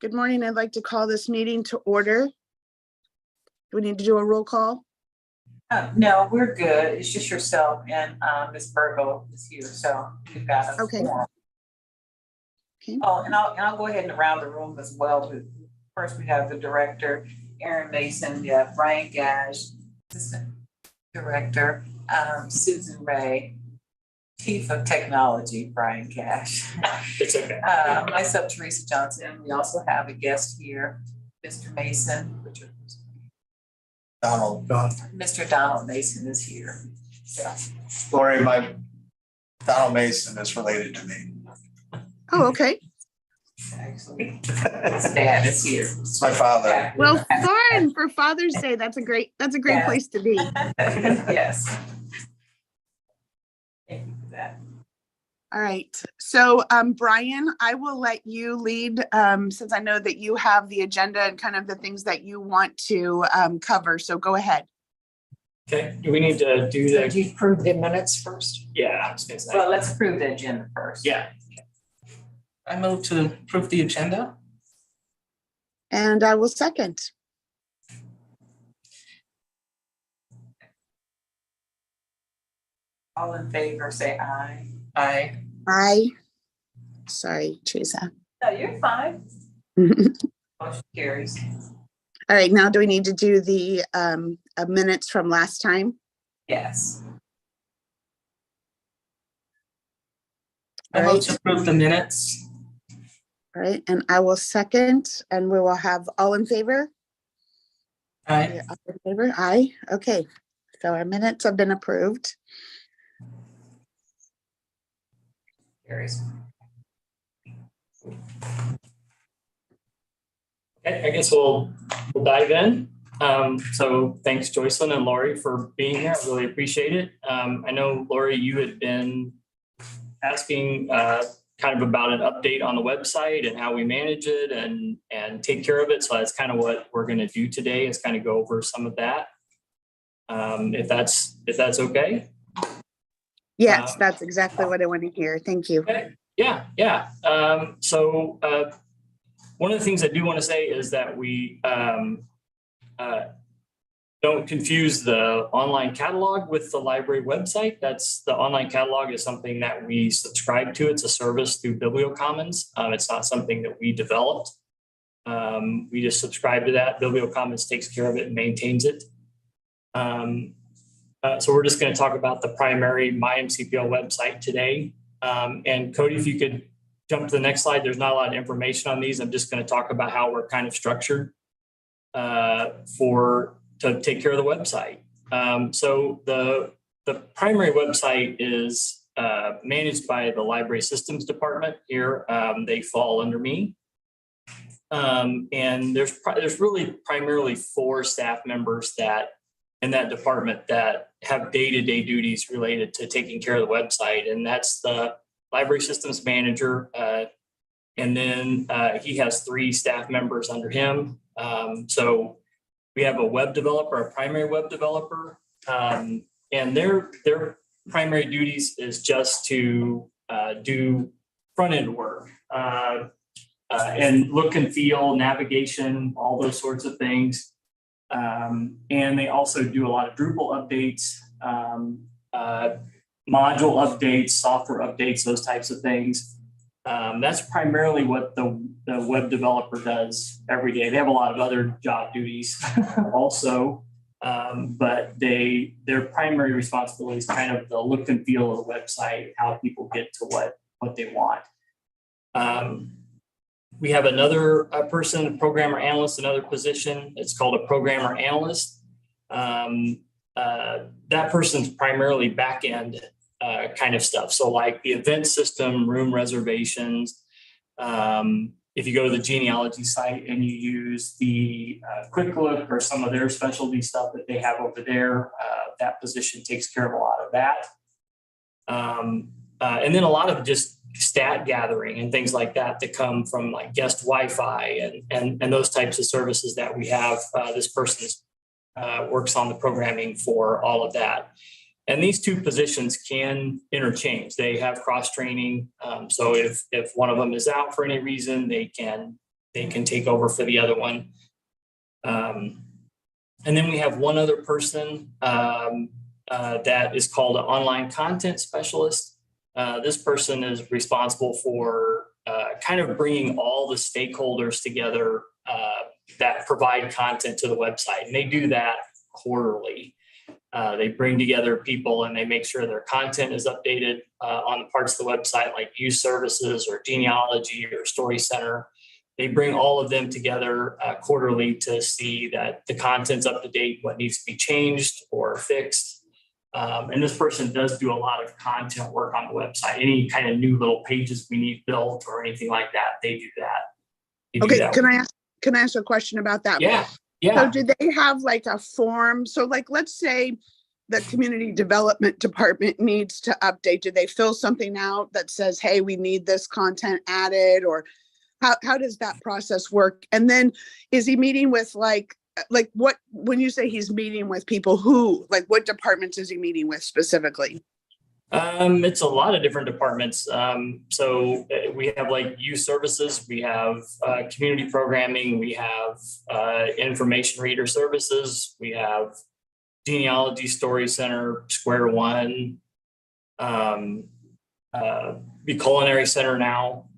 Good morning. I'd like to call this meeting to order. Do we need to do a roll call? No, we're good. It's just yourself and Ms. Virgo is here, so we've got a Okay. forum. Okay. Oh, and I'll go ahead and around the room as well. First, we have the director, Aaron Mason. We have Brian Gash, assistant director, Susan Ray, chief of technology, Brian Gash. It's okay. Myself, Teresa Johnson. We also have a guest here, Mr. Mason. Mr. Donald Mason is here. Yeah. Lori, Donald Mason is related to me. Oh, okay. Actually, his dad is here. It's my father. Well, fun for Father's Day. That's a great Yeah. place to be. Yes. Thank you for that. All right. So, Brian, I will let you lead since I know that you have the agenda and kind of the things that you want to cover. So go ahead. Okay, do we need to do So the, do you approve the minutes first? yeah, I was gonna say, Well, let's approve the agenda first. yeah. I move to approve the agenda. And I will second. All in favor, say aye. Aye. Aye. Sorry, Teresa. No, you're fine. All Motion carries. right. Now, do we need to do the minutes from last time? Yes. I All move right. to approve the minutes. All right. And I will second, and we will have all in favor. Aye. All in favor? Aye. Okay. So our minutes have been approved. Carries. Okay, I guess we'll dive in. So thanks Joycelyn and Lori for being here. I really appreciate it. I know Lori, you had been asking kind of about an update on the website and how we manage it and take care of it. So that's kind of what we're going to do today, is kind of go over some of that. If that's okay. Yes, that's exactly what I want to hear. Thank you. Okay. Yeah. So one of the things I do want to say is that we don't confuse the online catalog with the library website. The online catalog is something that we subscribe to. It's a service through BiblioCommons. It's not something that we developed. We just subscribe to that. BiblioCommons takes care of it and maintains it. So we're just going to talk about the primary MyMCPL website today. And Cody, if you could jump to the next slide, there's not a lot of information on these. I'm just going to talk about how we're kind of structured to take care of the website. So the primary website is managed by the library systems department here. They fall under me. And there's really primarily 4 staff members in that department that have day-to-day duties related to taking care of the website. And that's the library systems manager. And then he has 3 staff members under him. So we have a web developer, a primary web developer, and their primary duties is just to do front-end work and look and feel, navigation, all those sorts of things. And they also do a lot of Drupal updates, module updates, software updates, those types of things. That's primarily what the web developer does every day. They have a lot of other job duties also, but their primary responsibility is kind of the look and feel of the website, how people get to what they want. We have another person, a programmer analyst, another position. It's called a programmer analyst. That person's primarily back-end kind of stuff. So like the event system, room reservations. If you go to the genealogy site and you use the Quick Look or some of their specialty stuff that they have over there, that position takes care of a lot of that. And then a lot of just stat gathering and things like that come from like guest Wi-Fi and those types of services that we have. This person works on the programming for all of that. And these 2 positions can interchange. They have cross training. So if one of them is out for any reason, they can they can take over for the other one. And then we have one other person that is called an online content specialist. This person is responsible for kind of bringing all the stakeholders together that provide content to the website. And they do that quarterly. They bring together people and they make sure their content is updated on the parts of the website like use services or genealogy or story center. They bring all of them together quarterly to see that the content's up to date, what needs to be changed or fixed. And this person does do a lot of content work on the website. Any kind of new little pages we need built or anything like that, they do that. They do Okay, that. can I ask a question about that? Yeah, So yeah. do they have like a form? So like, let's say the community development department needs to update. Do they fill something out that says, hey, we need this content added? Or how does that process work? And then is he meeting with like what, when you say he's meeting with people, who, like what departments is he meeting with specifically? It's a lot of different departments. So we have like youth services, we have community programming, we have information reader services, we have genealogy, story center, Square One, the culinary center now,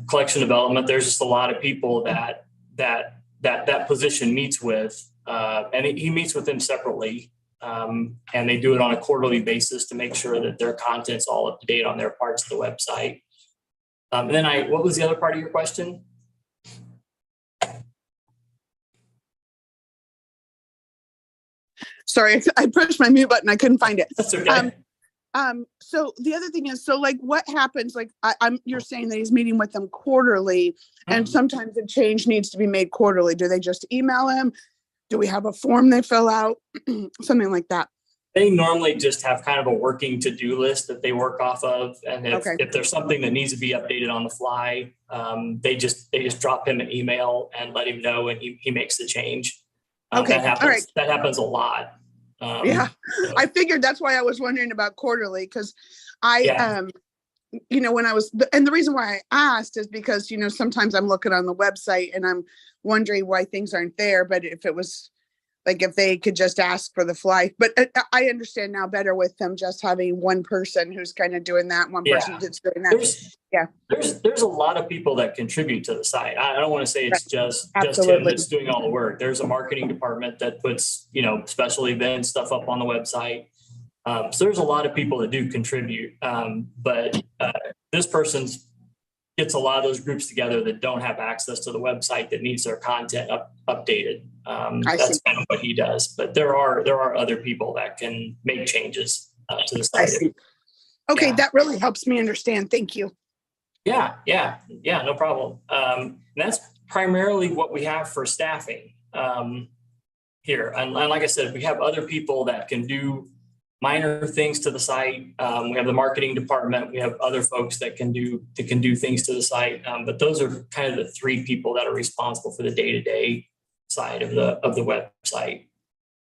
collection development. There's just a lot of people that position meets with, and he meets with them separately. And they do it on a quarterly basis to make sure that their content's all up to date on their parts of the website. And then what was the other part of your question? Sorry, I pushed my mute button. I couldn't find it. That's okay. So the other thing is, so like what happens, like you're saying that he's meeting with them quarterly and sometimes a change needs to be made quarterly. Do they just email him? Do we have a form they fill out? Something like that. They normally just have kind of a working to-do list that they work off of. And if there's something that needs to be updated on the fly, they just drop him an email and let him know, and he makes the change. Okay. That happens. All right. That happens a lot. Yeah, I figured that's why I was wondering about quarterly, because when I was, and the reason why I asked is because, sometimes I'm looking on the website and I'm wondering why things aren't there. But if it was like, if they could just ask for the fly, but I understand now better with them just having one person who's kind of doing that, one person that's doing that. There's a lot of people that contribute to the site. I don't want to say it's just him that's doing all the work. There's a marketing department that puts, special events, stuff up on the website. So there's a lot of people that do contribute. But this person gets a lot of those groups together that don't have access to the website that needs their content updated. That's kind of what he does. But there are other people that can make changes to the site. I see. Okay, that really helps me understand. Thank you. Yeah, no problem. And that's primarily what we have for staffing here. And like I said, we have other people that can do minor things to the site. We have the marketing department. We have other folks that can do things to the site. But those are kind of the three people that are responsible for the day-to-day side of the website.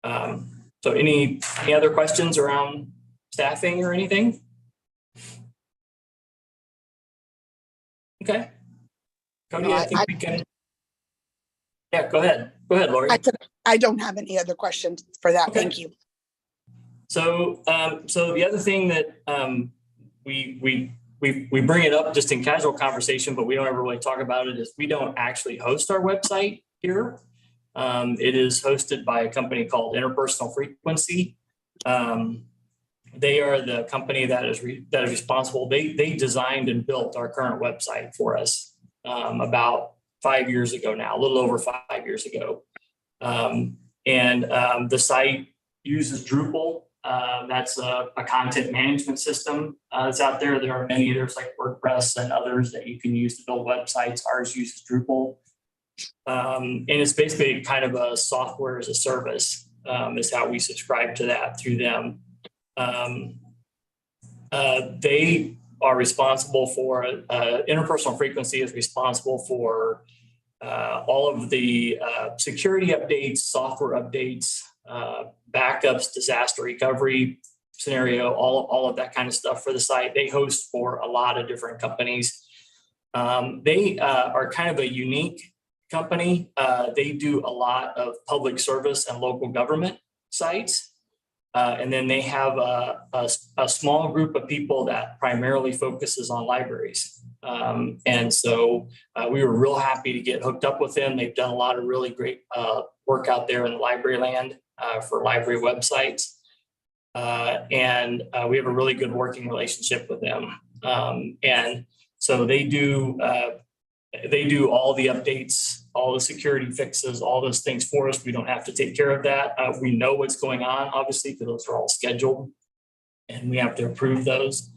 So any other questions around staffing or anything? Okay. Cody, I think we can. Yeah, go ahead. Go ahead, Lori. I don't have any other questions for that. Okay. Thank you. So the other thing that we bring it up just in casual conversation, but we don't ever really talk about it, is we don't actually host our website here. It is hosted by a company called Interpersonal Frequency. They are the company that is responsible. They designed and built our current website for us about 5 years ago now, a little over 5 years ago. The site uses Drupal. That's a content management system that's out there. There are many others like WordPress and others that you can use to build websites. Ours uses Drupal. And it's basically kind of a software as a service is how we subscribe to that through them. They are responsible for Interpersonal Frequency is responsible for all of the security updates, software updates, backups, disaster recovery scenario, all of that kind of stuff for the site. They host for a lot of different companies. They are kind of a unique company. They do a lot of public service and local government sites. And then they have a small group of people that primarily focuses on libraries. And so we were real happy to get hooked up with them. They've done a lot of really great work out there in the library land for library websites. And we have a really good working relationship with them. And so they do all the updates, all the security fixes, all those things for us. We don't have to take care of that. We know what's going on, obviously, because those are all scheduled and we have to approve those.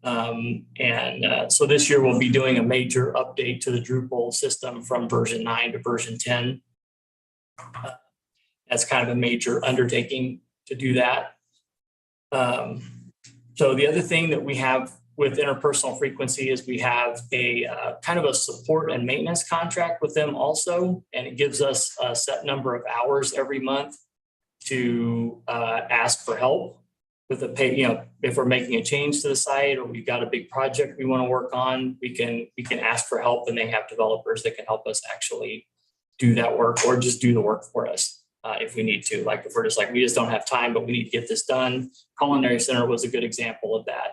So this year we'll be doing a major update to the Drupal system from version 9 to version 10. That's kind of a major undertaking to do that. So the other thing that we have with interpersonal frequency is we have a kind of a support and maintenance contract with them also, and it gives us a set number of hours every month to ask for help with the pay. If we're making a change to the site or we've got a big project we want to work on, we can ask for help, and they have developers that can help us actually do that work or just do the work for us if we need to. Like if we're just like, we just don't have time, but we need to get this done. Culinary Center was a good example of that.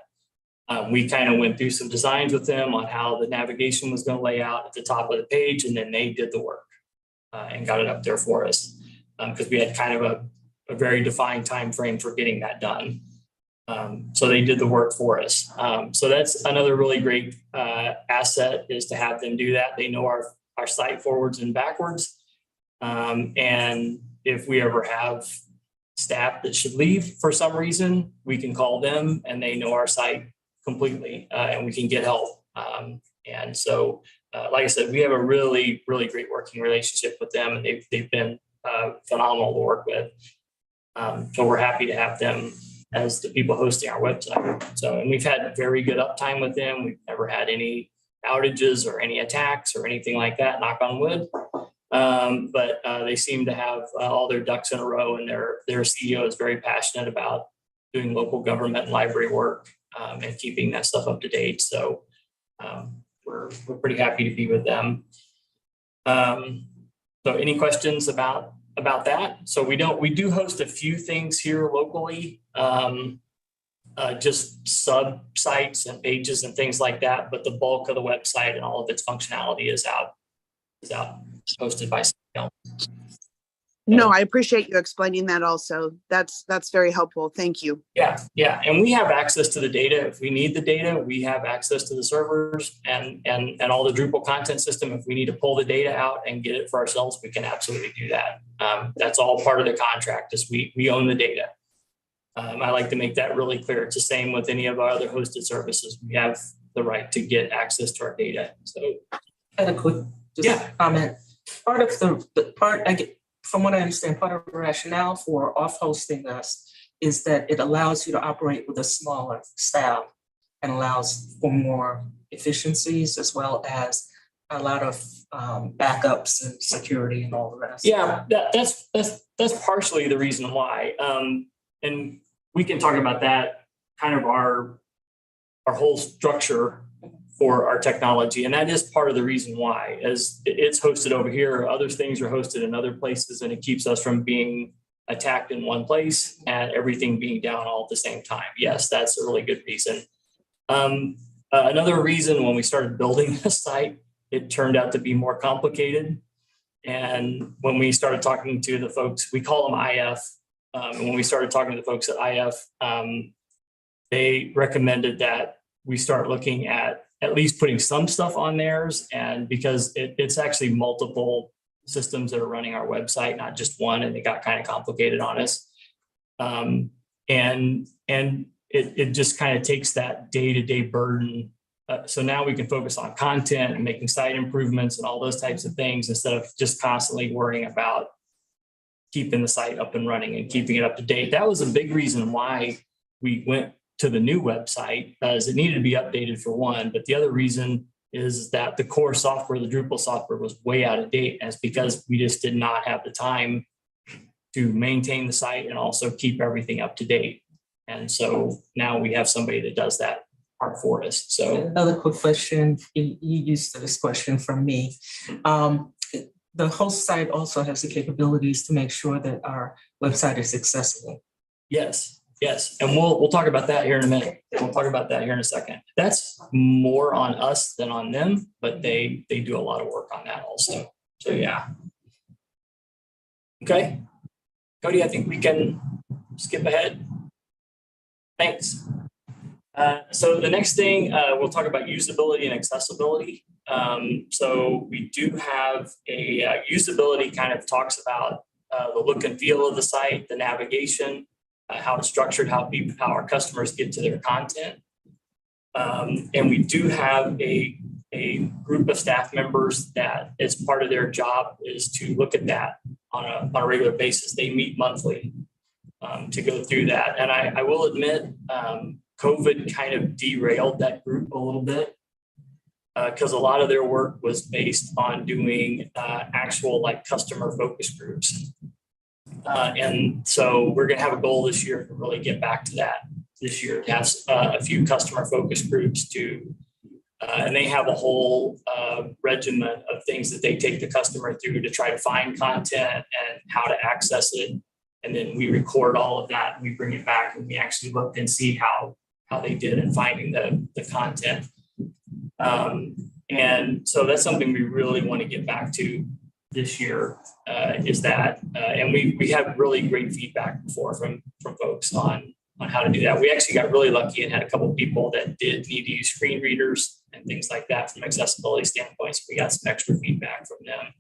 We kind of went through some designs with them on how the navigation was going to lay out at the top of the page, and then they did the work and got it up there for us because we had kind of a very defined time frame for getting that done. So they did the work for us. So that's another really great asset, is to have them do that. They know our site forwards and backwards. And if we ever have staff that should leave for some reason, we can call them and they know our site completely, and we can get help. And so, like I said, we have a really, really great working relationship with them, and they've been phenomenal to work with. So we're happy to have them as the people hosting our website. So, and we've had very good uptime with them. We've never had any outages or any attacks or anything like that, knock on wood. But they seem to have all their ducks in a row, and their CEO is very passionate about doing local government and library work and keeping that stuff up to date. So we're pretty happy to be with them. So any questions about that? So we do host a few things here locally, just sub sites and pages and things like that. But the bulk of the website and all of its functionality is out hosted by someone else. No, I appreciate you explaining that also. That's very helpful. Thank you. Yeah. And we have access to the data. If we need the data, we have access to the servers and all the Drupal content system. If we need to pull the data out and get it for ourselves, we can absolutely do that. That's all part of the contract, is we own the data. I like to make that really clear. It's the same with any of our other hosted services. We have the right to get access to our data. So I had a quick comment. Part of the part I get, from what I understand, part of the rationale for off-hosting us is that it allows you to operate with a smaller staff and allows for more efficiencies, as well as a lot of backups and security and all the rest. Yeah, that's partially the reason why. And we can talk about that, kind of our whole structure for our technology. And that is part of the reason why, as it's hosted over here, other things are hosted in other places, and it keeps us from being attacked in one place and everything being down all at the same time. Yes, that's a really good reason. Another reason, when we started building the site, it turned out to be more complicated. And when we started talking to the folks, we call them IF. And when we started talking to the folks at IF, they recommended that we start looking at least putting some stuff on theirs, and because it's actually multiple systems that are running our website, not just one, and it got kind of complicated on us. And it just kind of takes that day-to-day burden. So now we can focus on content and making site improvements and all those types of things, instead of just constantly worrying about keeping the site up and running and keeping it up to date. That was a big reason why we went to the new website, as it needed to be updated for one. But the other reason is that the core software, the Drupal software, was way out of date. And it's because we just did not have the time to maintain the site and also keep everything up to date. And so now we have somebody that does that part for us. So Another quick question, you used to this question from me. The host site also has the capabilities to make sure that our website is accessible. yes, yes. And we'll talk about that here in a minute. We'll talk about that here in a second. That's more on us than on them, but they do a lot of work on that also. So yeah. Okay. Cody, I think we can skip ahead. Thanks. So the next thing, we'll talk about usability and accessibility. So we do have a usability kind of talks about the look and feel of the site, the navigation, how it's structured, how our customers get to their content. And we do have a group of staff members that as part of their job is to look at that on a regular basis. They meet monthly to go through that. And I will admit, COVID kind of derailed that group a little bit because a lot of their work was based on doing actual like customer focus groups. And so we're going to have a goal this year to really get back to that this year. To have a few customer focus groups to, and they have a whole regimen of things that they take the customer through to try to find content and how to access it. And then we record all of that and we bring it back and we actually look and see how they did in finding the content. And so that's something we really want to get back to this year is that, and we have really great feedback before from folks on how to do that. We actually got really lucky and had a couple of people that did need to use screen readers and things like that from accessibility standpoints. We got some extra feedback from them.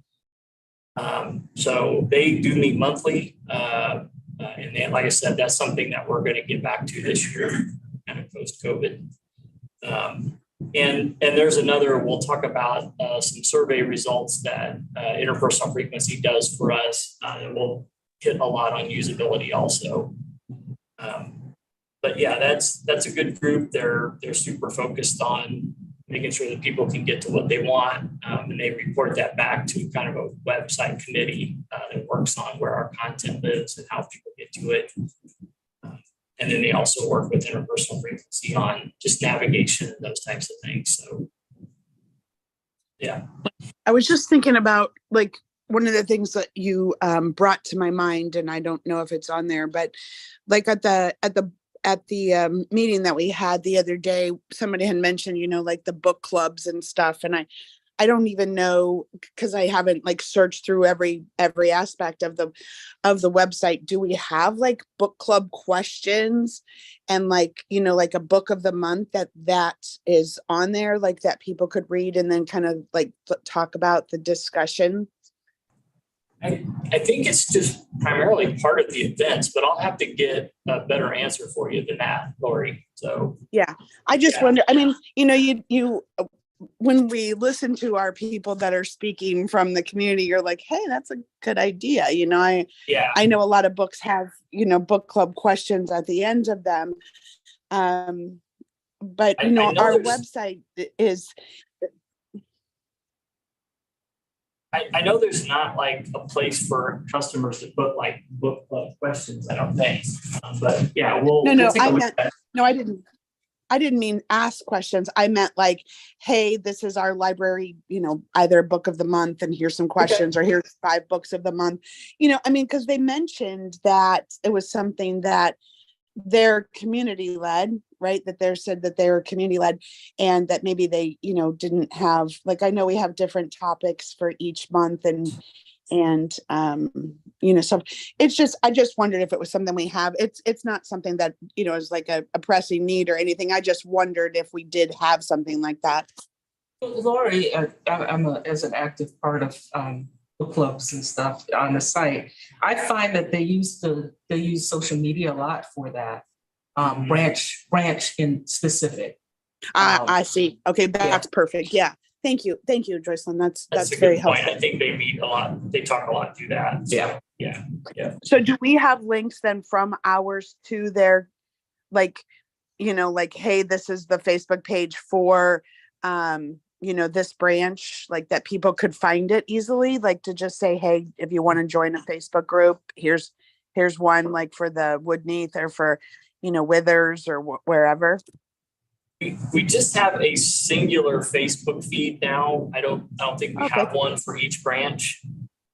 So they do meet monthly. And then, like I said, that's something that we're going to get back to this year, kind of post-COVID. And there's another, we'll talk about some survey results that interpersonal frequency does for us. And we'll hit a lot on usability also. But yeah, that's a good group. They're super focused on making sure that people can get to what they want. And they report that back to kind of a website committee that works on where our content lives and how people get to it. And then they also work with interpersonal frequency on just navigation and those types of things. So, yeah. I was just thinking about like one of the things that you brought to my mind, and I don't know if it's on there, but like at the meeting that we had the other day, somebody had mentioned, like the book clubs and stuff. And I don't even know, because I haven't like searched through every aspect of the website. Do we have like book club questions and like, like a book of the month that is on there, like that people could read and then kind of like talk about the discussion? I think it's just primarily part of the events, but I'll have to get a better answer for you than that, Lori. So yeah, I just wonder, I mean, you when we listen to our people that are speaking from the community, you're like, hey, that's a good idea. I know a lot of books have, book club questions at the end of them. But our website is, I know there's not like a place for customers to put like book club questions, I don't think. But yeah, we'll take a look at that. I didn't mean ask questions. I meant like, hey, this is our library, either book of the month and here's some questions, okay, or here's 5 books of the month. Because they mentioned that it was something that they're community led, right? That they said that they were community led and that maybe they, didn't have, like, I know we have different topics for each month and so it's just, I just wondered if it was something we have. It's not something that, is like a pressing need or anything. I just wondered if we did have something like that. Lori, I'm as an active part of book clubs and stuff on the site. I find that they use social media a lot for that. Branch in specific. I see. Okay, that's perfect. Yeah. Thank you, Joycelyn. That's a very good point. helpful. I think they meet a lot. They talk a lot through that. So, yeah. So do we have links then from ours to their, like, hey, this is the Facebook page for, this branch, like that people could find it easily, like to just say, hey, if you want to join a Facebook group, here's one like for the Woodneath or for, Withers or wherever. We just have a singular Facebook feed now. I don't think we Okay. have one for each branch.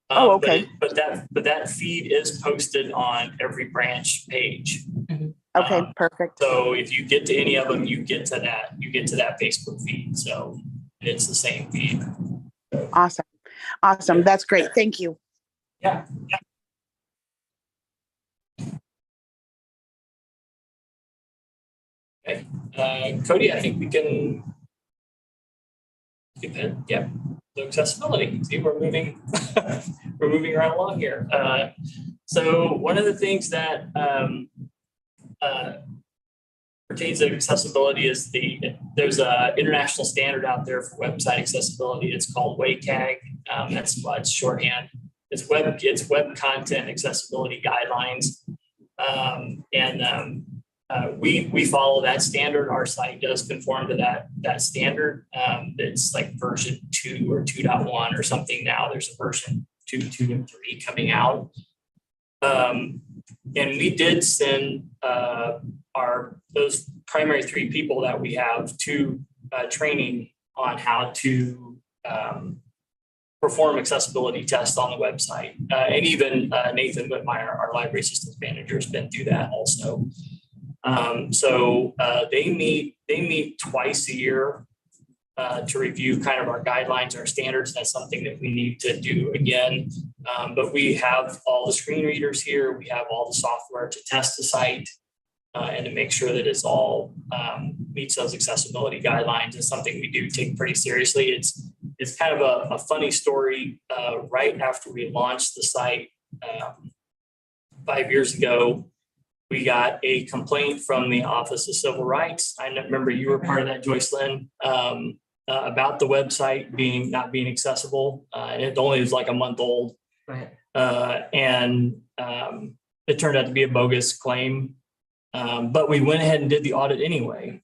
Oh, okay. But that feed is posted on every branch page. Okay, perfect. So if you get to any of them, you get to that Facebook feed. So it's the same feed. Awesome. Awesome. That's great. Thank you. Yeah. Okay. Cody, I think we can skip ahead. Yeah. So accessibility. See, we're moving right along here. So one of the things that pertains to accessibility is there's a international standard out there for website accessibility. It's called WCAG. That's why it's shorthand. It's web content accessibility guidelines. We follow that standard. Our site does conform to that standard. It's like version 2 or 2.1 or something now. There's a version 2, 2, and 3 coming out. And we did send those primary 3 people that we have to training on how to perform accessibility tests on the website. And even Nathan Whitmire, our library systems manager, has been through that also. So they meet twice a year to review kind of our guidelines, our standards. That's something that we need to do again. But we have all the screen readers here. We have all the software to test the site and to make sure that it's all meets those accessibility guidelines. It's something we do take pretty seriously. It's kind of a funny story. Right after we launched the site 5 years ago, we got a complaint from the Office of Civil Rights. I remember you were part of that, Joyce Lynn, about the website not being accessible. It only was like a month old. Right. And it turned out to be a bogus claim. But we went ahead and did the audit anyway,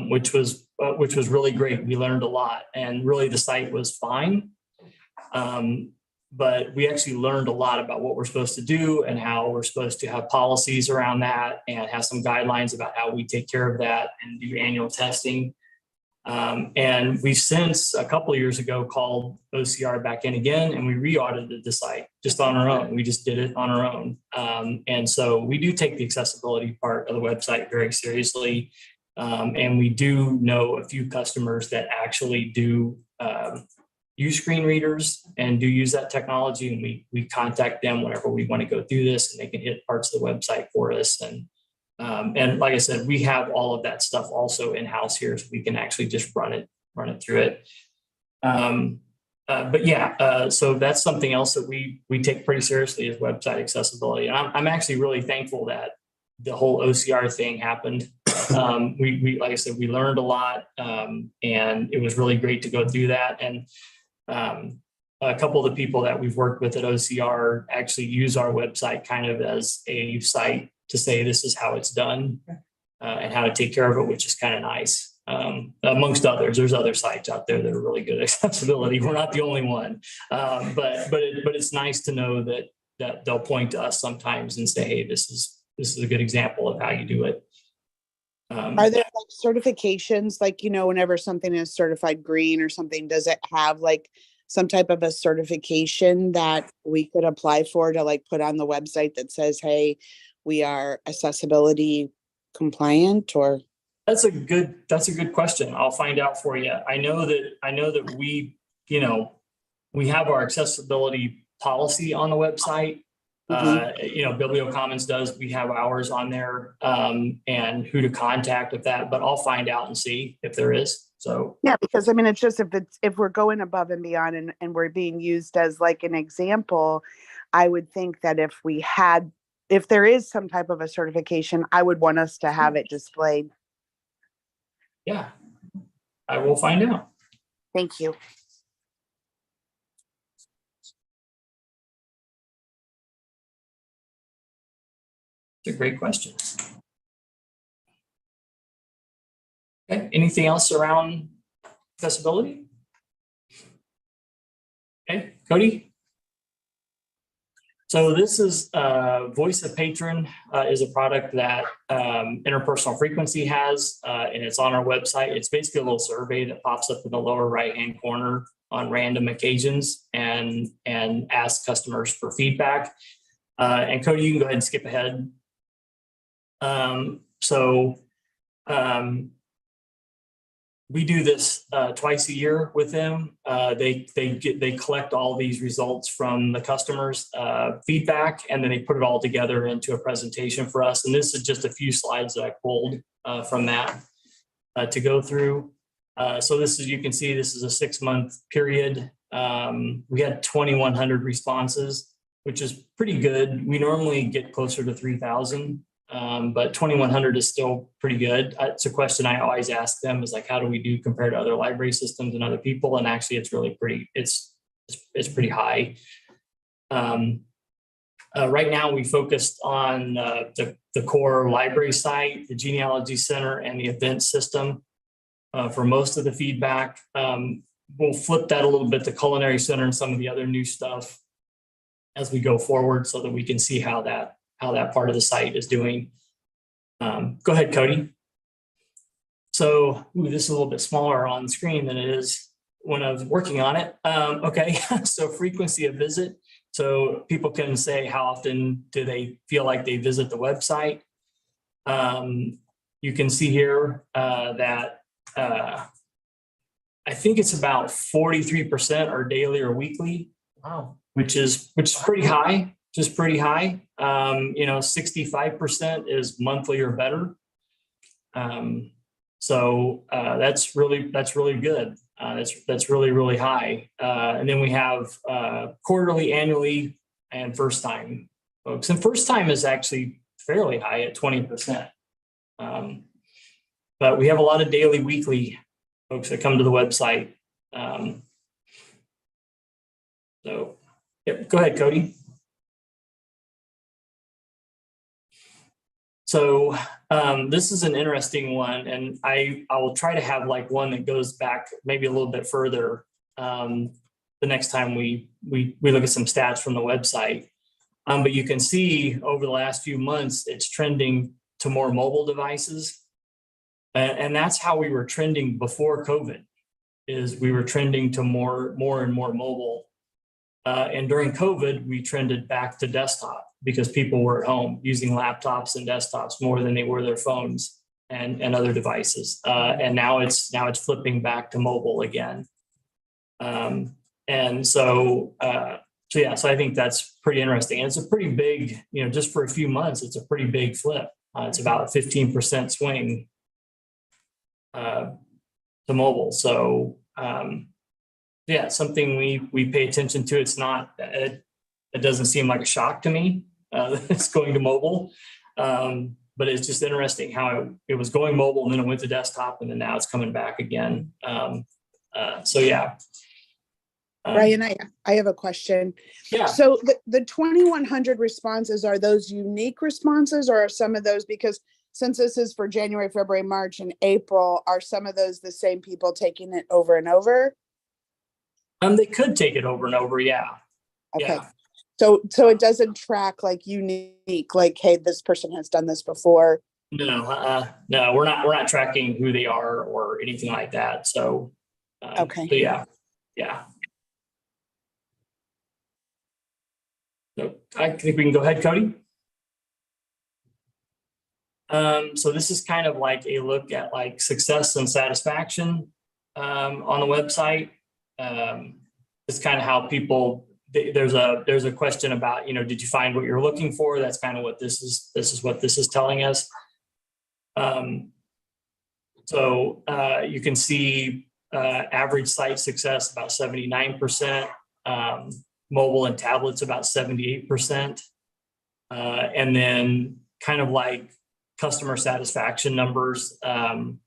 which was really great. We learned a lot, and really the site was fine. But we actually learned a lot about what we're supposed to do and how we're supposed to have policies around that and have some guidelines about how we take care of that and do annual testing. And we've since a couple of years ago called OCR back in again, and we re-audited the site just on our own. We just did it on our own. And so we do take the accessibility part of the website very seriously. And we do know a few customers that actually do use screen readers and do use that technology. And we contact them whenever we want to go through this, and they can hit parts of the website for us. And like I said, we have all of that stuff also in-house here, so we can actually just run it through it. But yeah, so that's something else that we take pretty seriously is website accessibility. And I'm actually really thankful that the whole OCR thing happened. We like I said, we learned a lot, and it was really great to go through that. And a couple of the people that we've worked with at OCR actually use our website kind of as a site to say this is how it's done and how to take care of it, which is kind of nice. Amongst others, there's other sites out there that are really good at accessibility. We're not the only one, but it's nice to know that they'll point to us sometimes and say, hey, this is a good example of how you do it. Are there like certifications, like, whenever something is certified green or something, does it have like some type of a certification that we could apply for to like put on the website that says, hey, we are accessibility compliant? Or that's a good question. I'll find out for you. I know that we have our accessibility policy on the website. Bibliocommons does. We have ours on there, and who to contact with that, but I'll find out and see if there is. So yeah, because I mean, it's just if we're going above and beyond and we're being used as like an example, I would think that if there is some type of a certification, I would want us to have it displayed. Yeah, I will find out. Thank you. It's a great question. Okay, anything else around accessibility? Okay, Cody? So this is Voice of Patron is a product that Interpersonal Frequency has, and it's on our website. It's basically a little survey that pops up in the lower right-hand corner on random occasions and asks customers for feedback. And Cody, you can go ahead and skip ahead. We do this twice a year with them. They collect all these results from the customers' feedback, and then they put it all together into a presentation for us. And this is just a few slides that I pulled from that to go through. So this is, you can see this is a 6-month period. We had 2,100 responses, which is pretty good. We normally get closer to 3,000. But 2,100 is still pretty good. It's a question I always ask them is like, how do we do compared to other library systems and other people? And actually it's really pretty, it's pretty high. Right now we focused on the core library site, the genealogy center, and the event system for most of the feedback. We'll flip that a little bit to culinary center and some of the other new stuff as we go forward so that we can see how that part of the site is doing. Go ahead, Cody. So this is a little bit smaller on screen than it is when I was working on it. Okay, so frequency of visit. So people can say how often do they feel like they visit the website. You can see here that I think it's about 43% are daily or weekly. Wow. Which is pretty high. Just pretty high. 65% is monthly or better. So that's really good. That's really high. And then we have quarterly, annually, and first time folks. And first time is actually fairly high at 20%. But we have a lot of daily, weekly folks that come to the website. So yep, go ahead, Cody. So this is an interesting one, and I will try to have like one that goes back maybe a little bit further the next time we look at some stats from the website. But you can see over the last few months, it's trending to more mobile devices. And that's how we were trending before COVID, is we were trending to more and more mobile. And during COVID, we trended back to desktop because people were at home using laptops and desktops more than they were their phones and other devices. And now it's flipping back to mobile again. So I think that's pretty interesting. And it's a pretty big, just for a few months, it's a pretty big flip. It's about a 15% swing to mobile. So something we pay attention to. It's not, it doesn't seem like a shock to me. It's going to mobile, but it's just interesting how it was going mobile and then it went to desktop and then now it's coming back again. Brian, I have a question. Yeah. So the 2,100 responses, are those unique responses, or are some of those, because since this is for January, February, March, and April, are some of those the same people taking it over and over? They could take it over and over. Yeah. Okay. Yeah. So it doesn't track like unique, like, hey, this person has done this before. No, we're not tracking who they are or anything like that. So, Okay. So yeah. So I think we can go ahead, Cody. So this is kind of like a look at like success and satisfaction on the website. It's kind of how people. There's a question about, did you find what you're looking for? That's kind of what this is what this is telling us. So you can see average site success about 79%, mobile and tablets about 78%, and then kind of like customer satisfaction numbers, 8.1,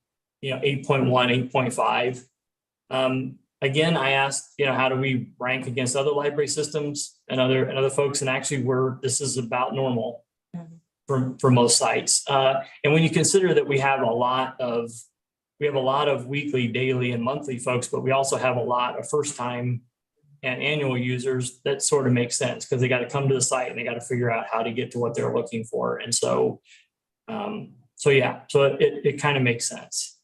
8.5. Again, I asked, how do we rank against other library systems and other folks? And actually, this is about normal for most sites. And when you consider that we have a lot of weekly, daily, and monthly folks, but we also have a lot of first time and annual users, that sort of makes sense because they got to come to the site and they got to figure out how to get to what they're looking for. And so, it kind of makes sense.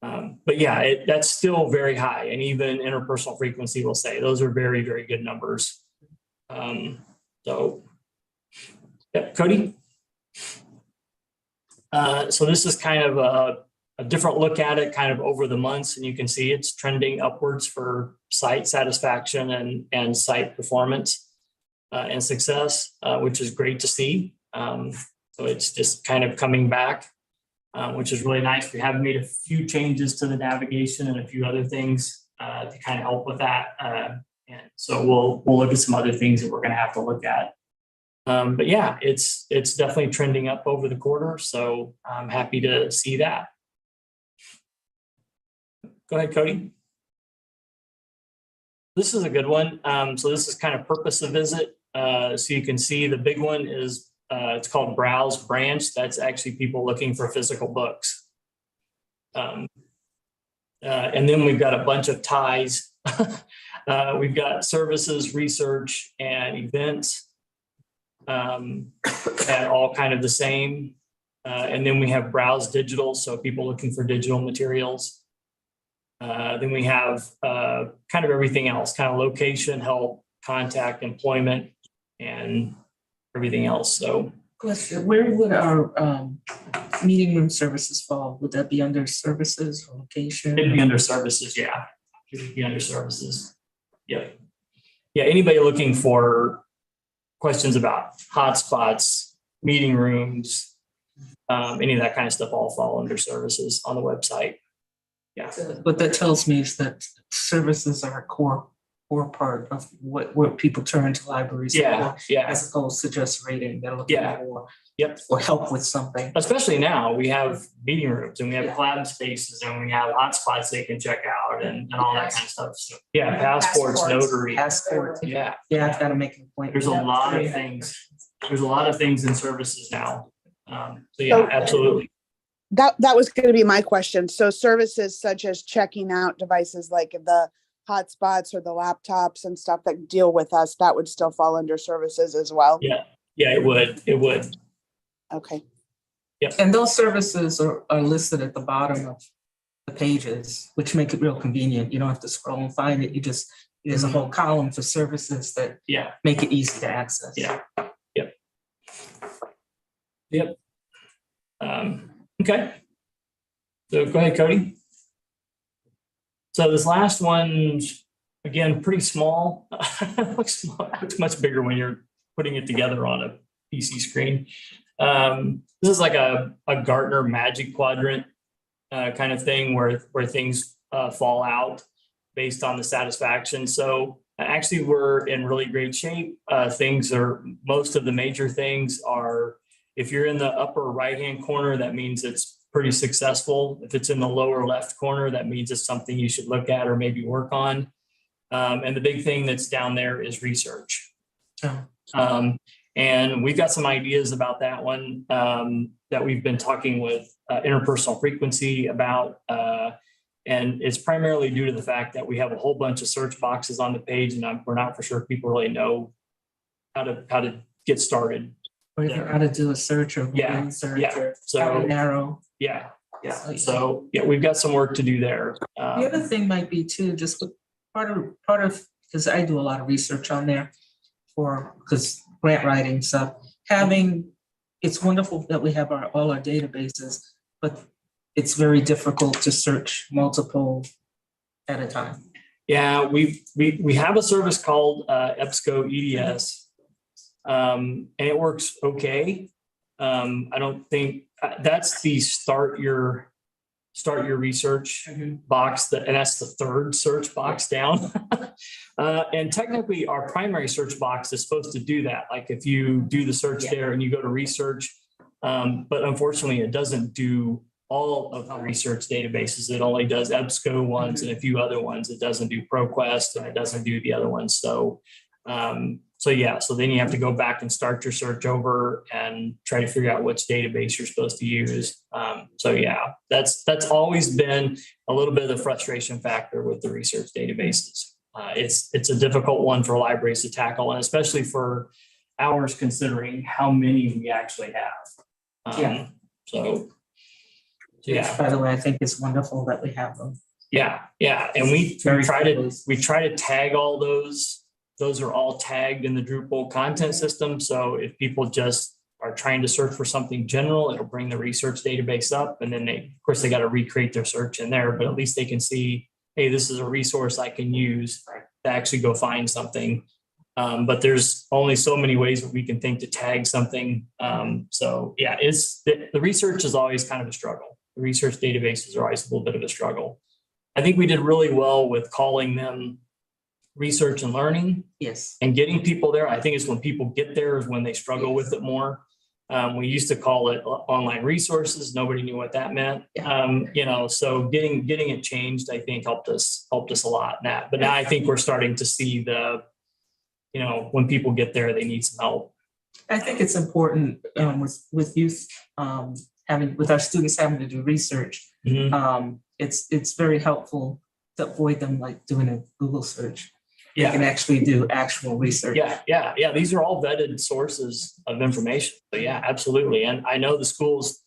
But yeah, that's still very high, and even interpersonal frequency will say those are very, very good numbers. Yeah, Cody. So this is kind of a different look at it kind of over the months, and you can see it's trending upwards for site satisfaction and site performance and success, which is great to see. So it's just kind of coming back, which is really nice. We have made a few changes to the navigation and a few other things to kind of help with that. And so we'll look at some other things that we're going to have to look at. But yeah, it's definitely trending up over the quarter. So I'm happy to see that. Go ahead, Cody. This is a good one. So this is kind of purpose of visit. So you can see the big one is it's called Browse Branch. That's actually people looking for physical books. And then we've got a bunch of ties. We've got services, research, and events. And all kind of the same. And then we have Browse Digital, so people looking for digital materials. Then we have kind of everything else, kind of location, help, contact, employment, and everything else. So, Question, where would our meeting room services fall? Would that be under services or location? it'd be under services, yeah. It would be under services. Yep. Yeah, anybody looking for questions about hotspots, meeting rooms, any of that kind of stuff all fall under services on the website. Yeah. What that tells me is that services are a core part of what people turn to libraries Yeah, for, yeah. as opposed to just rating. They're looking Yeah. for Yep. or help with something. Especially now, we have meeting rooms and we have Yeah. collab spaces and we have hotspots they can check out and all that kind of stuff. So, yeah, passports, Passports. notary. Passport. Yeah, Yeah, I've got to make an appointment. there's a lot of things. There's a lot of things in services now. So yeah, So- absolutely. That was going to be my question. So services such as checking out devices like the hotspots or the laptops and stuff that deal with us, that would still fall under services as well? Yeah, it would. Okay. And those services are listed at the bottom of the pages, which make it real convenient. You don't have to scroll and find it. There's a whole column for services that Yeah, make it easy to access. yeah, yep. Okay. So go ahead, Cody. So this last one, again, pretty small. Looks much bigger when you're putting it together on a PC screen. This is like a Gartner Magic Quadrant kind of thing where things fall out based on the satisfaction. So actually, we're in really great shape. Most of the major things are, if you're in the upper right-hand corner, that means it's pretty successful. If it's in the lower left corner, that means it's something you should look at or maybe work on. And the big thing that's down there is research. Oh. And we've got some ideas about that one that we've been talking with interpersonal frequency about. And it's primarily due to the fact that we have a whole bunch of search boxes on the page, and we're not for sure if people really know how to get started. Or even how to do a search or Yeah, Google search yeah. or So how to narrow. yeah. So yeah, we've got some work to do there. The other thing might be too, just with part of, because I do a lot of research on there because grant writing stuff, it's wonderful that we have all our databases, but it's very difficult to search multiple at a time. Yeah, we have a service called EBSCO EDS, and it works okay. I don't think that's the start your research box, and that's the third search box down. And technically, our primary search box is supposed to do that. Like if you do the search there and you go to research, but unfortunately, it doesn't do all of the research databases. It only does EBSCO ones and a few other ones. It doesn't do ProQuest and it doesn't do the other ones. So then you have to go back and start your search over and try to figure out which database you're supposed to use. That's always been a little bit of the frustration factor with the research databases. It's a difficult one for libraries to tackle, and especially for ours, considering how many we actually have. Yeah. So yeah. By the way, I think it's wonderful that we have them. Yeah, and we Very try cool. to tag all those. Those are all tagged in the Drupal content system. So if people just are trying to search for something general, it'll bring the research database up, and then of course, they got to recreate their search in there. But at least they can see, hey, this is a resource I can use to actually go find something. But there's only so many ways that we can think to tag something. So yeah, the research is always kind of a struggle. The research databases are always a little bit of a struggle. I think we did really well with calling them research and learning Yes. and getting people there. I think it's when people get there is when they struggle with it more. We used to call it online resources. Nobody knew what that meant. So getting it changed, I think helped us a lot in that. But now I think we're starting to see when people get there, they need some help. I think it's important with youth with our students having to do research. Mhm. It's very helpful to avoid them like doing a Google search. Yeah. They can actually do actual research. Yeah. These are all vetted sources of information. So yeah, absolutely. And I know the schools,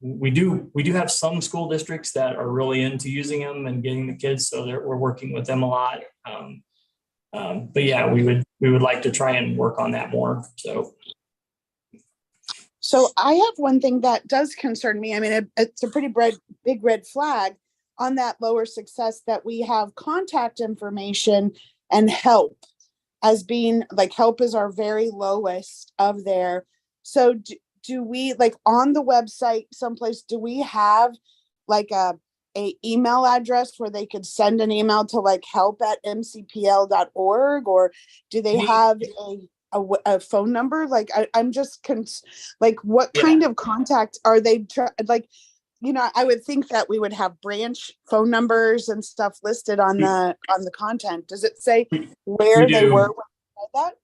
we do have some school districts that are really into using them and getting the kids. So we're working with them a lot. But yeah, we would like to try and work on that more. So I have one thing that does concern me. I mean, it's a pretty big red flag on that lower success that we have contact information and help as being like help is our very lowest of there. So do we like on the website someplace, do we have like a email address where they could send an email to like help@mcpl.org, or do they have a phone number? Like I'm just like what kind of contact are they like? I would think that we would have branch phone numbers and stuff listed on the content. Does it say where they were when they said that?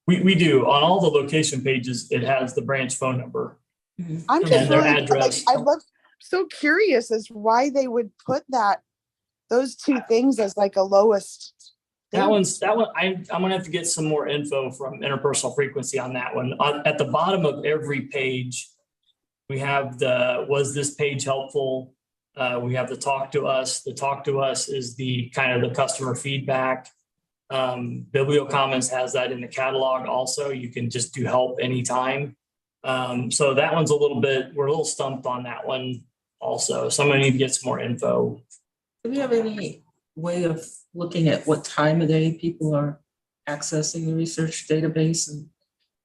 We do. On all the location pages, it has the branch phone number. I'm And just their really address. so curious as why they would put those two things as like a lowest thing. That one, I'm gonna have to get some more info from interpersonal frequency on that one. At the bottom of every page, we have was this page helpful? We have the talk to us. The talk to us is the kind of the customer feedback. BiblioCommons has that in the catalog also. You can just do help anytime. So that one's we're a little stumped on that one also. So I'm gonna need to get some more info. Do we have any way of looking at what time of day people are accessing the research database?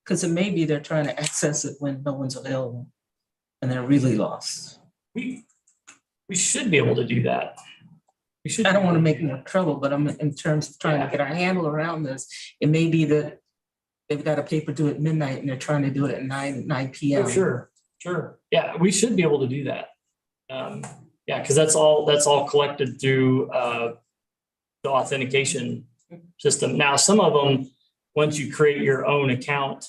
Because it may be they're trying to access it when no one's available and they're really lost. We should be able to do that. I don't want to make more trouble, but I'm in terms of trying to get our handle around this. It may be that they've got a paper due at midnight and they're trying to do it at 9 p.m. Oh, sure. Yeah, we should be able to do that. Because that's all collected through the authentication system. Now, some of them, once you create your own account,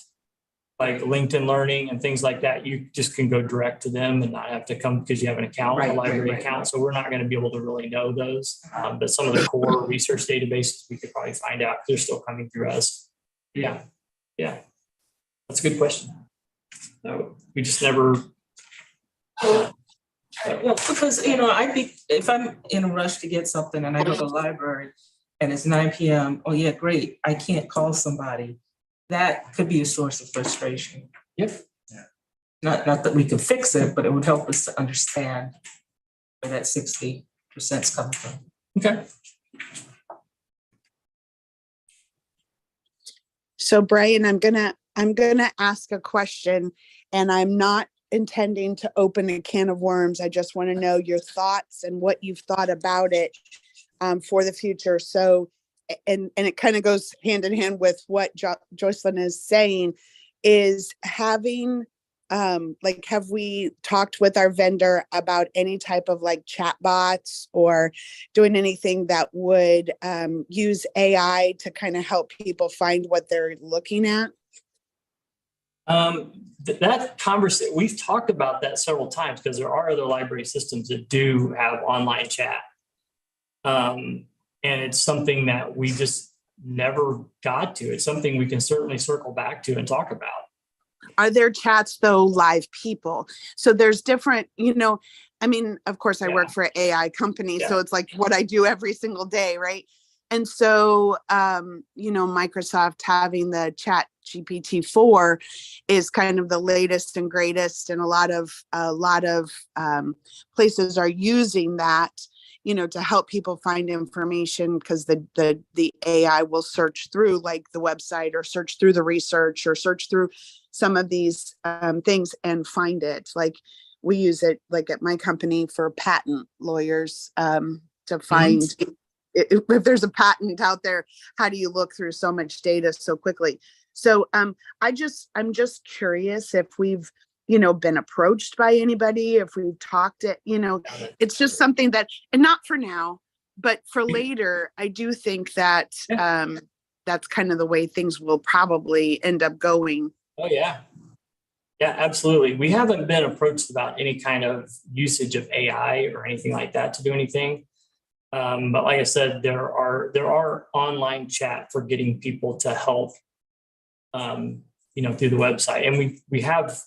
like LinkedIn Learning and things like that, you just can go direct to them and not have to come because you have an account, a library account. So we're not going to be able to really know those. But some of the core research databases, we could probably find out. They're still coming through us. Yeah. That's a good question. So we just never. Well, because, if I'm in a rush to get something and I go to the library and it's 9 p.m., oh yeah, great, I can't call somebody. That could be a source of frustration. Yep. Not that we could fix it, but it would help us to understand where that 60% is coming from. Okay. So Brian, I'm gonna ask a question, and I'm not intending to open a can of worms. I just want to know your thoughts and what you've thought about it for the future. So, and it kind of goes hand in hand with what Jocelyn is saying, is having have we talked with our vendor about any type of like chat bots or doing anything that would use AI to kind of help people find what they're looking at? That conversation, we've talked about that several times because there are other library systems that do have online chat. And it's something that we just never got to. It's something we can certainly circle back to and talk about. Are there chats though, live people? So there's different, I mean, of course I work Yeah. for an AI company, so Yeah. it's like what I do every single day, right? And so, Microsoft having the Chat GPT-4 is kind of the latest and greatest, and a lot of places are using that, to help people find information, because the AI will search through like the website, or search through the research, or search through some of these things and find it. Like we use it like at my company for patent lawyers to find if there's a patent out there, how do you look through so much data so quickly? So I'm just curious if we've, been approached by anybody, if we've talked it, it's just something that, and not for now, but for later, I do think that that's kind of the way things will probably end up going. Oh, yeah. Yeah, absolutely. We haven't been approached about any kind of usage of AI or anything like that to do anything. But like I said, there are online chat for getting people to help, through the website. And we have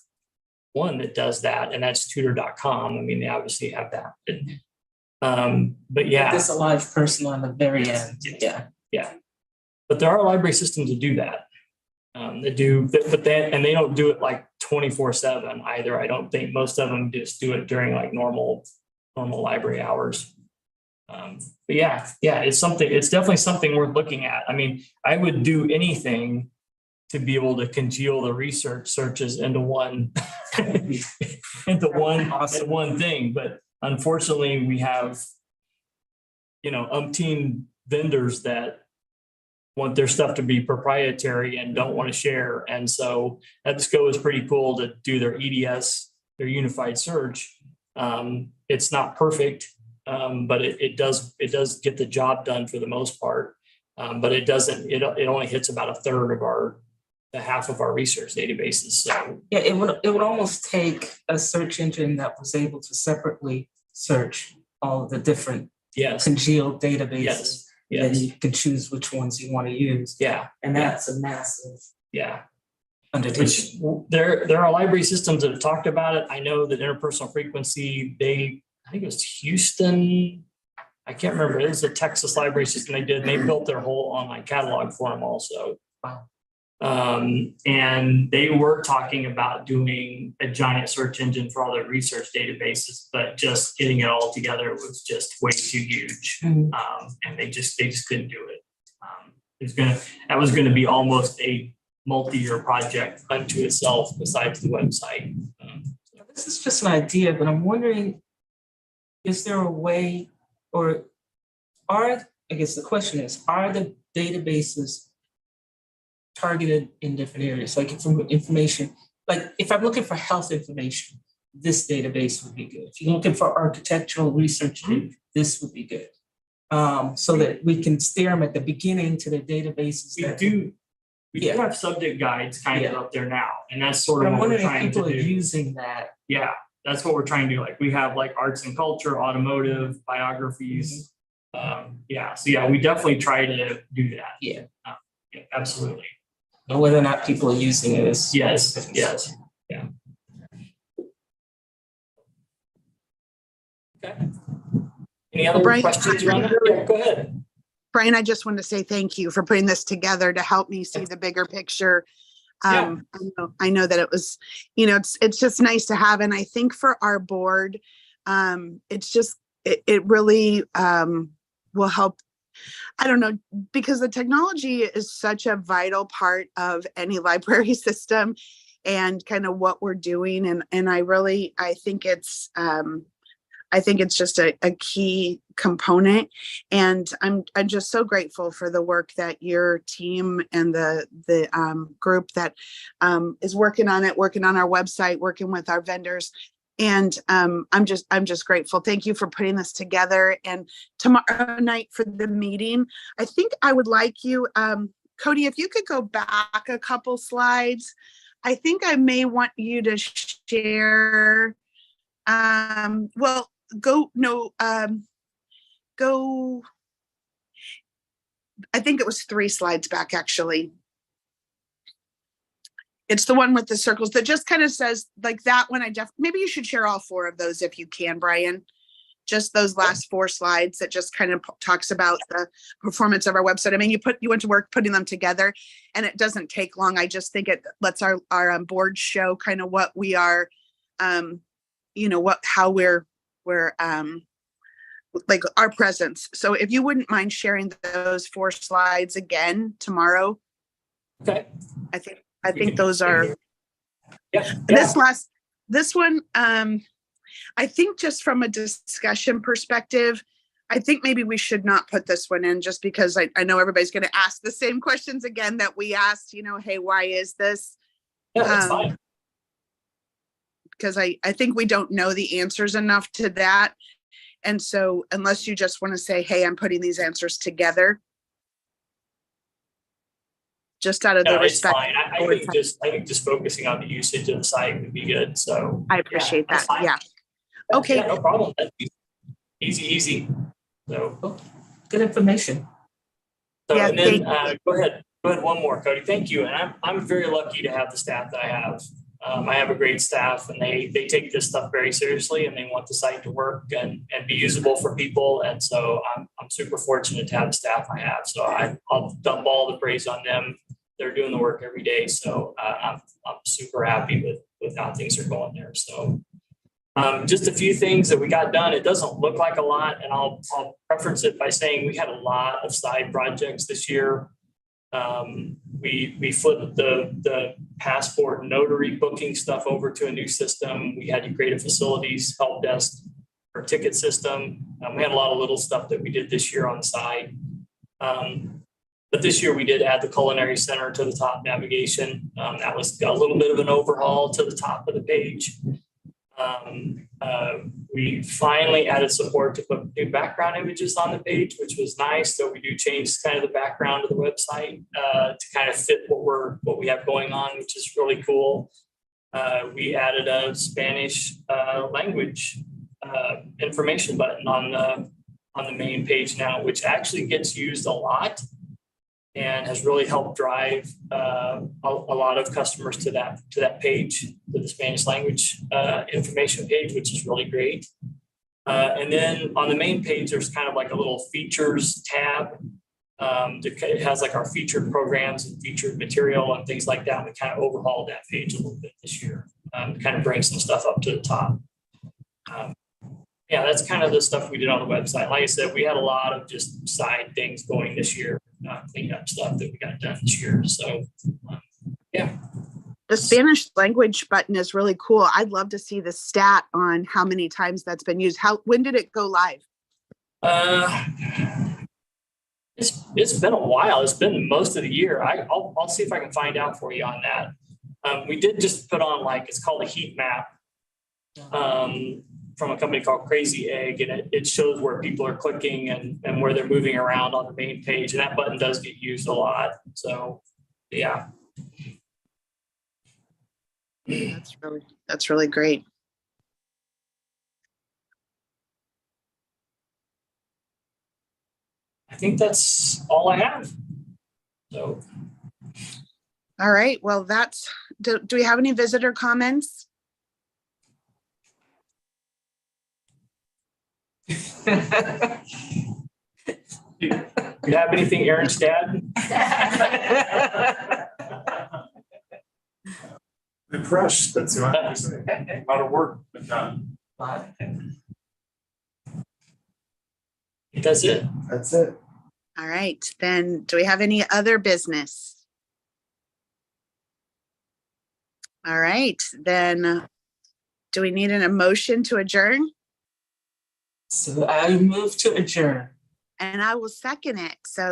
one that does that, and that's tutor.com. I mean, they obviously have that. But yeah. There's a live person on the very end. Yeah. But there are library systems that do that. They don't do it like 24/7 either. I don't think most of them just do it during like normal library hours. But yeah, it's definitely something worth looking at. I mean, I would do anything to be able to congeal the research searches into one one thing. But unfortunately, we have, umpteen vendors that want their stuff to be proprietary and don't want to share. And so EBSCO is pretty cool to do their EDS, their unified search. It's not perfect, but it does get the job done for the most part. But it only hits about a third of the half of our research databases. So Yeah, it would almost take a search engine that was able to separately search all of the different congealed databases. Then you can choose which ones you want to use. Yeah. And that's a massive undertaking. Which there are library systems that have talked about it. I know that Interpersonal Frequency, I think it was Houston. I can't remember. It was a Texas library system they did. And they built their whole online catalog for them also. Wow. And they were talking about doing a giant search engine for all their research databases, but just getting it all together was just way too huge. And they just couldn't do it. That was going to be almost a multi-year project unto itself besides the website. This is just an idea, but I'm wondering, is there a way, or I guess the question is, are the databases targeted in different areas? Like information, like if I'm looking for health information, this database would be good. If you're looking for architectural research, this would be good. So that we can steer them at the beginning to the databases. We do have subject guides kind of up there now, and that's sort of I'm what we're wondering trying if people to are do. using that. Yeah, that's what we're trying to do. Like we have like arts and culture, automotive, biographies. So we definitely try to do that. Yeah, absolutely. and whether or not people are using it is Yes. Yeah. Okay. Any other Brian, questions around that? Yeah, go ahead. Brian, I just wanted to say thank you for putting this together to help me see the bigger picture. I know that it was, it's just nice to have. And I think for our board, it really will help. I don't know, because the technology is such a vital part of any library system and kind of what we're doing. And I think it's just a key component. And I'm just so grateful for the work that your team and the group that is working on our website, working with our vendors. And I'm just grateful. Thank you for putting this together. And tomorrow night for the meeting, I think I would like you, Cody, if you could go back a couple slides. I think I may want you to share. I think it was 3 slides back, actually. It's the one with the circles that just kind of says like that one. Maybe you should share all 4 of those if you can, Brian. Just those last 4 slides that just kind of talks about the performance of our website. I mean, you went to work putting them together, and it doesn't take long. I just think it lets our board show kind of what we are, how we're like our presence. So if you wouldn't mind sharing those 4 slides again tomorrow. Okay. I think those are, Yeah. this one, I think just from a discussion perspective, I think maybe we should not put this one in just because I know everybody's going to ask the same questions again that we asked, hey, why is this? Yeah, that's fine. Because I think we don't know the answers enough to that. And so unless you just want to say, hey, I'm putting these answers together. Just out of the respect. Fine. I think just focusing on the usage of the site would be good. So I appreciate that. fine. Yeah. Okay. Yeah, no problem. That's easy. So Good information. Yeah, and then go ahead. One more, Cody. Thank you. And I'm very lucky to have the staff that I have. I have a great staff, and they take this stuff very seriously, and they want the site to work and be usable for people. And so I'm super fortunate to have the staff I have. So I'll dump all the praise on them. They're doing the work every day. So I'm super happy with how things are going there. So just a few things that we got done. It doesn't look like a lot, and I'll preference it by saying we had a lot of side projects this year. We flipped the passport notary booking stuff over to a new system. We had to create a facilities help desk or ticket system. We had a lot of little stuff that we did this year on the side. But this year we did add the culinary center to the top navigation. That was a little bit of an overhaul to the top of the page. We finally added support to put new background images on the page, which was nice. So we do change kind of the background of the website to kind of fit what we have going on, which is really cool. We added a Spanish language information button on the main page now, which actually gets used a lot and has really helped drive a lot of customers to that page, to the Spanish language information page, which is really great. And then on the main page, there's kind of like a little features tab. It has like our featured programs and featured material and things like that. We kind of overhauled that page a little bit this year to kind of bring some stuff up to the top. Yeah, that's kind of the stuff we did on the website. Like I said, we had a lot of just side things going this year, clean up stuff that we got done this year. So, yeah. The Spanish language button is really cool. I'd love to see the stat on how many times that's been used. When did it go live? It's been a while. It's been most of the year. I'll see if I can find out for you on that. We did just put on it's called a heat map. From a company called Crazy Egg, and it shows where people are clicking and where they're moving around on the main page. And that button does get used a lot. So, yeah. That's really great. I think that's all I have. So. All right. Well, do we have any visitor comments? You have anything, Aaron's dad? Impressed, that's what I have to say. A lot of work been done. That's it. That's it. All right. Then do we have any other business? All right. Then do we need an emotion to adjourn? So I move to adjourn. And I will second it. So